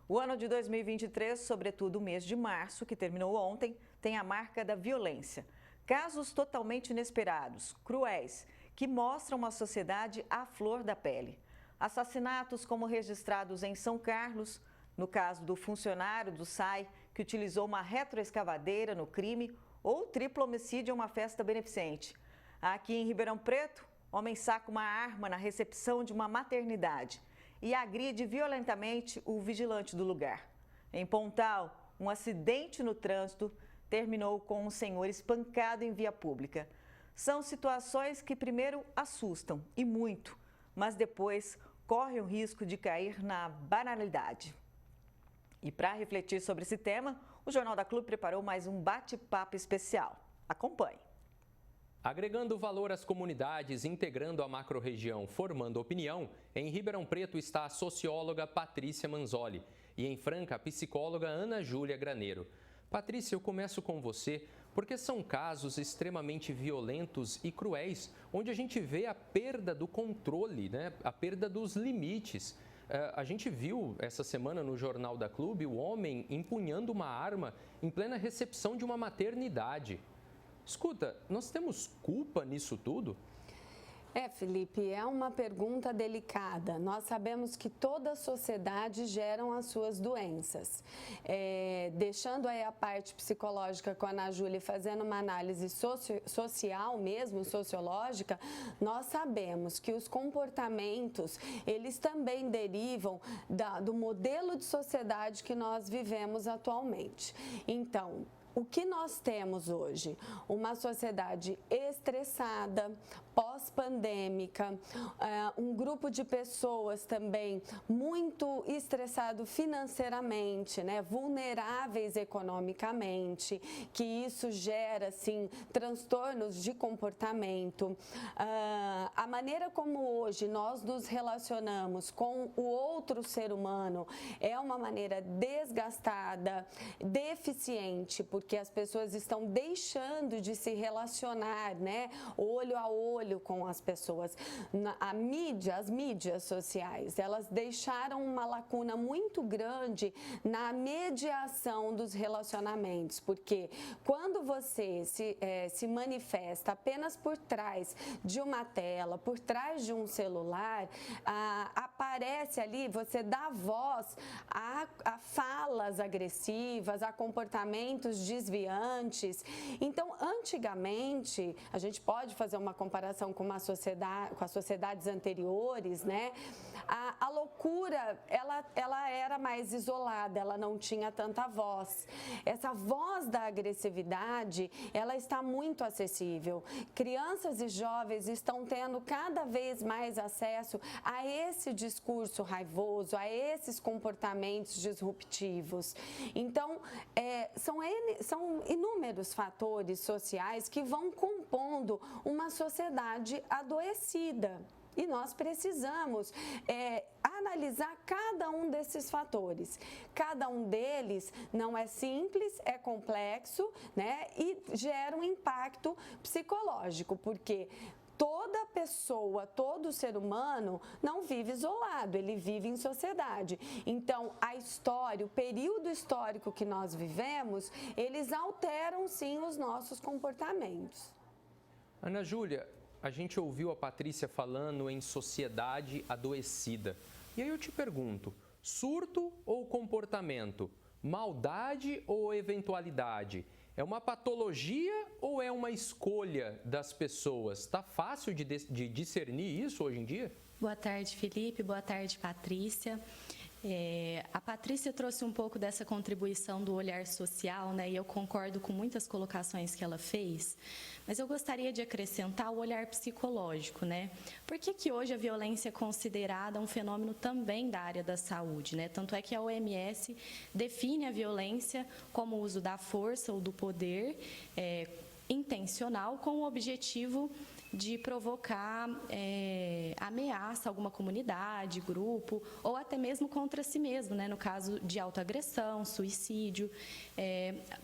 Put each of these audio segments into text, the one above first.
O ano de 2023, sobretudo o mês de março, que terminou ontem, tem a marca da violência. Casos totalmente inesperados, cruéis, que mostram uma sociedade à flor da pele. Assassinatos como registrados em São Carlos, no caso do funcionário do SAI, que utilizou uma retroescavadeira no crime, ou triplo homicídio em uma festa beneficente. Aqui em Ribeirão Preto, homem saca uma arma na recepção de uma maternidade e agride violentamente o vigilante do lugar. Em Pontal, um acidente no trânsito terminou com um senhor espancado em via pública. São situações que primeiro assustam, e muito, mas depois correm o risco de cair na banalidade. E para refletir sobre esse tema, o Jornal da Clube preparou mais um bate-papo especial. Acompanhe. Agregando valor às comunidades, integrando a macro-região, formando opinião, em Ribeirão Preto está a socióloga Patrícia Manzoli e em Franca a psicóloga Ana Júlia Graneiro. Patrícia, eu começo com você, porque são casos extremamente violentos e cruéis, onde a gente vê a perda do controle, a perda dos limites. A gente viu essa semana no Jornal da Clube o homem empunhando uma arma em plena recepção de uma maternidade. Escuta, nós temos culpa nisso tudo? Felipe, é uma pergunta delicada. Nós sabemos que toda a sociedade geram as suas doenças. Deixando aí a parte psicológica com a Ana Júlia, fazendo uma análise social mesmo, sociológica, nós sabemos que os comportamentos, eles também derivam do modelo de sociedade que nós vivemos atualmente. Então, o que nós temos hoje? Uma sociedade estressada, pós-pandêmica, um grupo de pessoas também muito estressado financeiramente, vulneráveis economicamente, que isso gera, assim, transtornos de comportamento. A maneira como hoje nós nos relacionamos com o outro ser humano é uma maneira desgastada, deficiente, porque as pessoas estão deixando de se relacionar, olho a olho com as pessoas. As mídias sociais, elas deixaram uma lacuna muito grande na mediação dos relacionamentos, porque quando você se manifesta apenas por trás de uma tela, por trás de um celular, aparece ali, você dá voz a falas agressivas, a comportamentos desviantes. Então, antigamente, a gente pode fazer uma comparação com as sociedades anteriores, a loucura, ela era mais isolada, ela não tinha tanta voz. Essa voz da agressividade, ela está muito acessível. Crianças e jovens estão tendo cada vez mais acesso a esse discurso raivoso, a esses comportamentos disruptivos. Então, são inúmeros fatores sociais que vão compondo uma sociedade adoecida. E nós precisamos analisar cada um desses fatores. Cada um deles não é simples, é complexo, e gera um impacto psicológico, porque toda pessoa, todo ser humano não vive isolado, ele vive em sociedade. Então, a história, o período histórico que nós vivemos, eles alteram sim os nossos comportamentos. Ana Júlia, a gente ouviu a Patrícia falando em sociedade adoecida. E aí eu te pergunto, surto ou comportamento? Maldade ou eventualidade? É uma patologia ou é uma escolha das pessoas? Está fácil de discernir isso hoje em dia? Boa tarde, Felipe. Boa tarde, Patrícia. A Patrícia trouxe um pouco dessa contribuição do olhar social, e eu concordo com muitas colocações que ela fez, mas eu gostaria de acrescentar o olhar psicológico, Por que hoje a violência é considerada um fenômeno também da área da saúde, Tanto é que a OMS define a violência como o uso da força ou do poder intencional com o objetivo de provocar ameaça a alguma comunidade, grupo, ou até mesmo contra si mesmo, né? No caso de autoagressão, suicídio.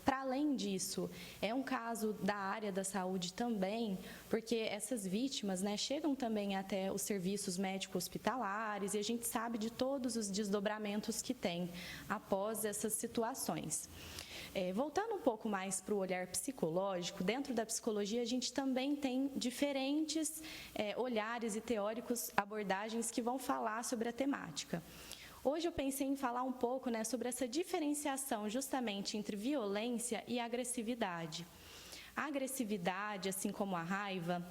Para além disso, é um caso da área da saúde também, porque essas vítimas, né, chegam também até os serviços médico-hospitalares e a gente sabe de todos os desdobramentos que tem após essas situações. Voltando um pouco mais para o olhar psicológico, dentro da psicologia a gente também tem diferentes olhares e teóricos, abordagens que vão falar sobre a temática. Hoje eu pensei em falar um pouco, né, sobre essa diferenciação justamente entre violência e agressividade. A agressividade, assim como a raiva,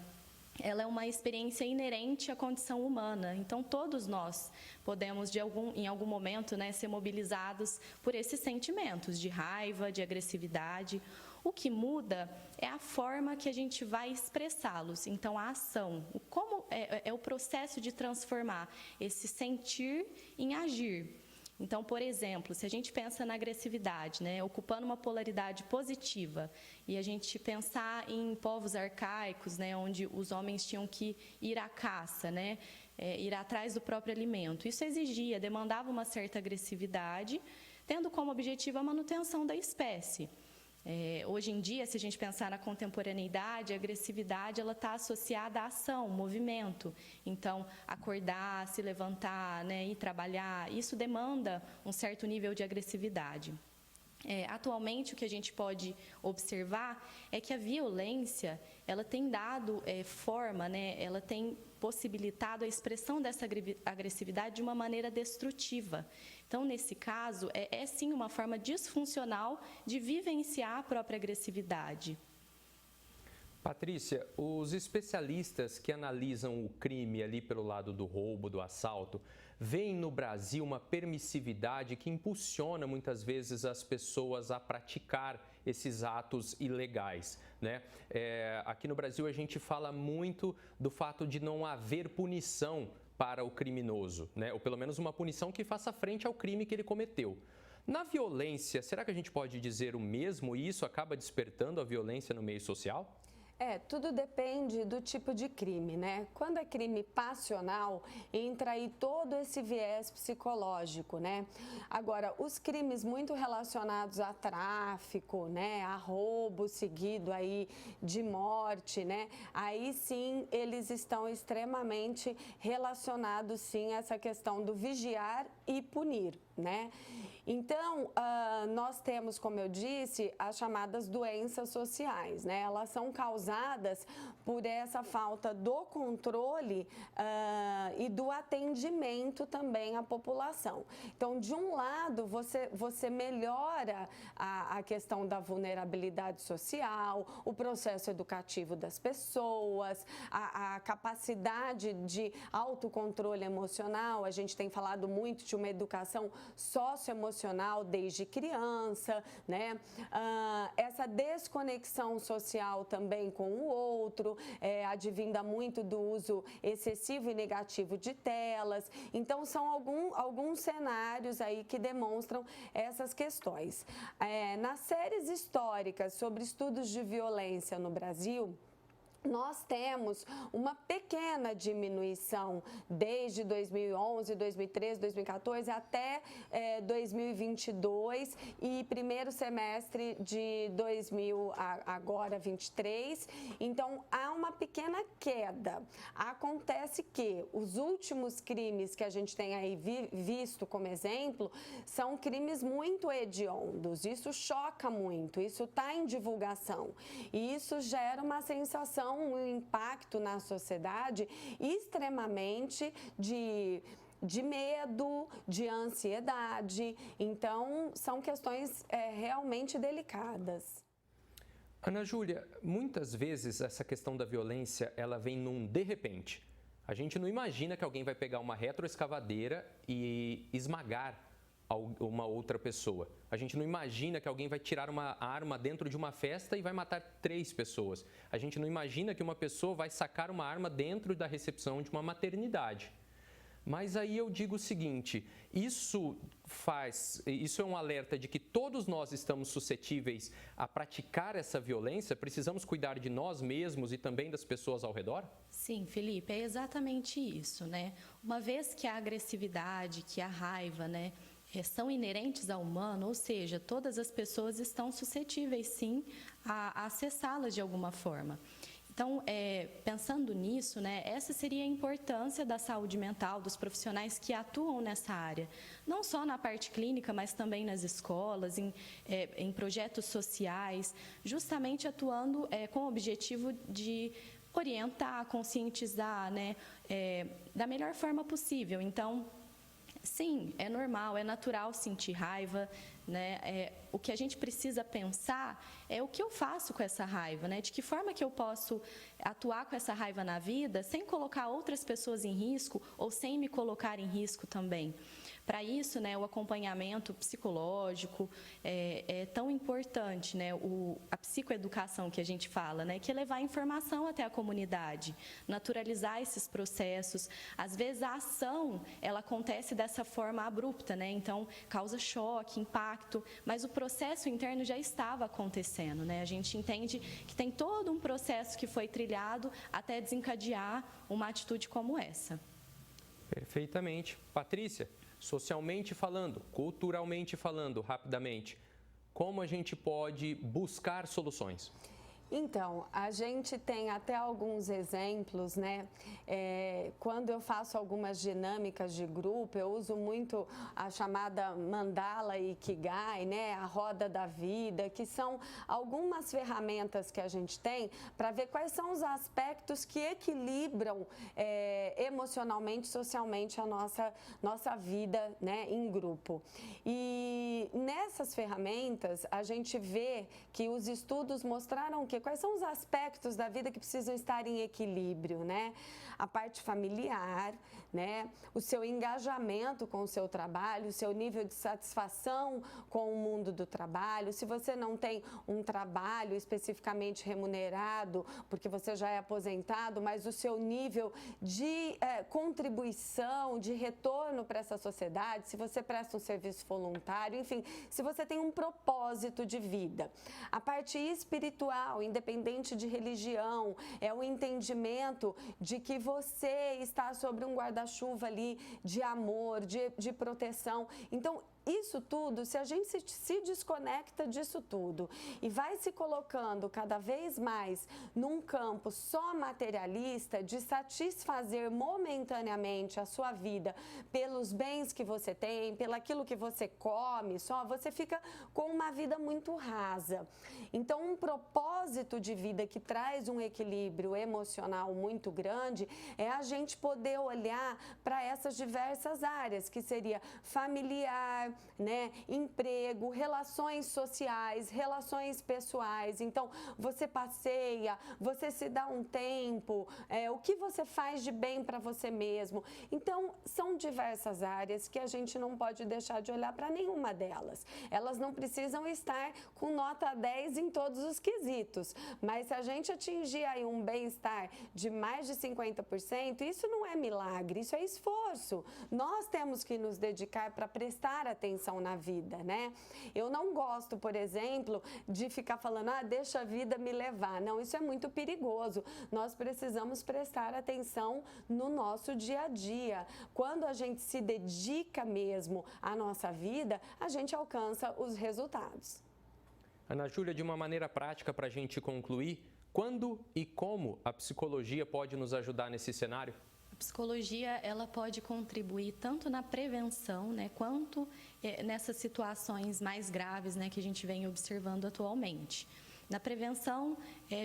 ela é uma experiência inerente à condição humana. Então, todos nós podemos, em algum momento, né, ser mobilizados por esses sentimentos de raiva, de agressividade. O que muda é a forma que a gente vai expressá-los. Então, a ação, como é o processo de transformar esse sentir em agir. Então, por exemplo, se a gente pensa na agressividade, né, ocupando uma polaridade positiva, e a gente pensar em povos arcaicos, né, onde os homens tinham que ir à caça, né, ir atrás do próprio alimento. Isso demandava uma certa agressividade, tendo como objetivo a manutenção da espécie. Hoje em dia, se a gente pensar na contemporaneidade, a agressividade está associada à ação, movimento. Então, acordar, se levantar, né, ir trabalhar, isso demanda um certo nível de agressividade. Atualmente, o que a gente pode observar é que a violência ela tem dado forma, né, ela tem possibilitado a expressão dessa agressividade de uma maneira destrutiva. Então, nesse caso, sim uma forma disfuncional de vivenciar a própria agressividade. Patrícia, os especialistas que analisam o crime ali pelo lado do roubo, do assalto, veem no Brasil uma permissividade que impulsiona muitas vezes as pessoas a praticar esses atos ilegais, né? Aqui no Brasil a gente fala muito do fato de não haver punição para o criminoso, né? Ou pelo menos uma punição que faça frente ao crime que ele cometeu. Na violência, será que a gente pode dizer o mesmo e isso acaba despertando a violência no meio social? Tudo depende do tipo de crime, né? Quando é crime passional, entra aí todo esse viés psicológico, né? Agora, os crimes muito relacionados a tráfico, né? A roubo seguido aí de morte, né? Aí sim, eles estão extremamente relacionados sim a essa questão do vigiar e punir, né? Então, nós temos, como eu disse, as chamadas doenças sociais, né? Elas são causadas por essa falta do controle e do atendimento também à população. Então, de um lado, você melhora a questão da vulnerabilidade social, o processo educativo das pessoas, a capacidade de autocontrole emocional. A gente tem falado muito de uma educação socioemocional desde criança, né? Essa desconexão social também com o outro, advinda muito do uso excessivo e negativo de telas. Então, são alguns cenários aí que demonstram essas questões. Nas séries históricas sobre estudos de violência no Brasil, nós temos uma pequena diminuição desde 2011, 2013, 2014 até 2022 e primeiro semestre de 2023. Então, há uma pequena queda. Acontece que os últimos crimes que a gente tem aí visto como exemplo são crimes muito hediondos. Isso choca muito, isso está em divulgação e isso gera uma sensação, um impacto na sociedade extremamente de medo, de ansiedade. Então, são questões realmente delicadas. Ana Júlia, muitas vezes essa questão da violência, ela vem num de repente. A gente não imagina que alguém vai pegar uma retroescavadeira e esmagar uma outra pessoa. A gente não imagina que alguém vai tirar uma arma dentro de uma festa e vai matar 3 pessoas. A gente não imagina que uma pessoa vai sacar uma arma dentro da recepção de uma maternidade. Mas aí eu digo o seguinte, isso é um alerta de que todos nós estamos suscetíveis a praticar essa violência? Precisamos cuidar de nós mesmos e também das pessoas ao redor? Sim, Felipe, é exatamente isso, né? Uma vez que a agressividade, que a raiva, né, são inerentes ao humano, ou seja, todas as pessoas estão suscetíveis, sim, a acessá-las de alguma forma. Então, pensando nisso, né, essa seria a importância da saúde mental, dos profissionais que atuam nessa área. Não só na parte clínica, mas também nas escolas, em projetos sociais, justamente atuando com o objetivo de orientar, conscientizar, né, da melhor forma possível. Então, sim, é normal, é natural sentir raiva, né? O que a gente precisa pensar é o que eu faço com essa raiva, né? De que forma que eu posso atuar com essa raiva na vida sem colocar outras pessoas em risco ou sem me colocar em risco também. Para isso, né, o acompanhamento psicológico é tão importante, né, a psicoeducação que a gente fala, né, que é levar informação até a comunidade, naturalizar esses processos. Às vezes a ação, ela acontece dessa forma abrupta, né, então causa choque, impacto, mas o processo interno já estava acontecendo, né, a gente entende que tem todo um processo que foi trilhado até desencadear uma atitude como essa. Perfeitamente. Patrícia, socialmente falando, culturalmente falando, rapidamente, como a gente pode buscar soluções? Então, a gente tem até alguns exemplos, né? Quando eu faço algumas dinâmicas de grupo, eu uso muito a chamada mandala e ikigai, né? A roda da vida, que são algumas ferramentas que a gente tem para ver quais são os aspectos que equilibram emocionalmente, socialmente a nossa vida, né? Em grupo. E nessas ferramentas, a gente vê que os estudos mostraram que quais são os aspectos da vida que precisam estar em equilíbrio, né? A parte familiar, né? O seu engajamento com o seu trabalho, o seu nível de satisfação com o mundo do trabalho. Se você não tem um trabalho especificamente remunerado, porque você já é aposentado, mas o seu nível de contribuição, de retorno para essa sociedade, se você presta um serviço voluntário, enfim, se você tem um propósito de vida. A parte espiritual, independente de religião, é o entendimento de que você está sobre um guarda-chuva ali de amor, de proteção. Então, isso tudo, se a gente se desconecta disso tudo e vai se colocando cada vez mais num campo só materialista, de satisfazer momentaneamente a sua vida pelos bens que você tem, pelaquilo que você come, só você fica com uma vida muito rasa. Então, um propósito de vida que traz um equilíbrio emocional muito grande é a gente poder olhar para essas diversas áreas, que seria familiar, né, emprego, relações sociais, relações pessoais. Então, você passeia, você se dá um tempo, o que você faz de bem para você mesmo. Então, são diversas áreas que a gente não pode deixar de olhar para nenhuma delas. Elas não precisam estar com nota 10 em todos os quesitos, mas se a gente atingir aí um bem-estar de mais de 50%, isso não é milagre, isso é esforço. Nós temos que nos dedicar para prestar atenção na vida, né? Eu não gosto, por exemplo, de ficar falando, deixa a vida me levar. Não, isso é muito perigoso. Nós precisamos prestar atenção no nosso dia a dia. Quando a gente se dedica mesmo à nossa vida, a gente alcança os resultados. Ana Júlia, de uma maneira prática para a gente concluir, quando e como a psicologia pode nos ajudar nesse cenário? A psicologia, ela pode contribuir tanto na prevenção, né, quanto nessas situações mais graves, né, que a gente vem observando atualmente. Na prevenção,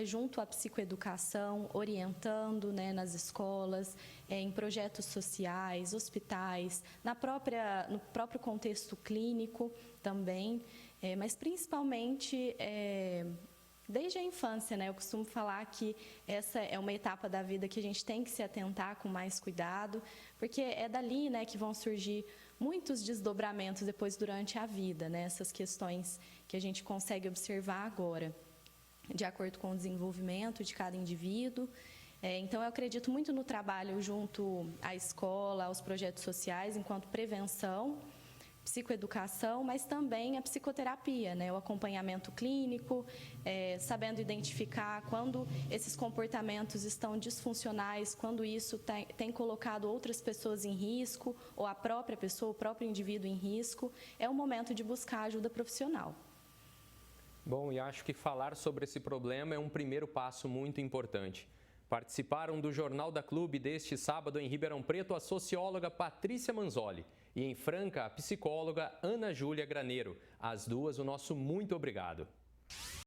junto à psicoeducação, orientando, né, nas escolas, em projetos sociais, hospitais, no próprio contexto clínico também, mas principalmente desde a infância, né? Eu costumo falar que essa é uma etapa da vida que a gente tem que se atentar com mais cuidado, porque é dali, né, que vão surgir muitos desdobramentos depois durante a vida, né? Essas questões que a gente consegue observar agora, de acordo com o desenvolvimento de cada indivíduo. Então, eu acredito muito no trabalho junto à escola, aos projetos sociais, enquanto prevenção, psicoeducação, mas também a psicoterapia, né? O acompanhamento clínico, sabendo identificar quando esses comportamentos estão disfuncionais, quando isso tem colocado outras pessoas em risco, ou a própria pessoa, o próprio indivíduo em risco, é o momento de buscar ajuda profissional. Bom, e acho que falar sobre esse problema é um primeiro passo muito importante. Participaram do Jornal da Clube deste sábado em Ribeirão Preto a socióloga Patrícia Manzoli e em Franca a psicóloga Ana Júlia Graneiro. Às duas, o nosso muito obrigado.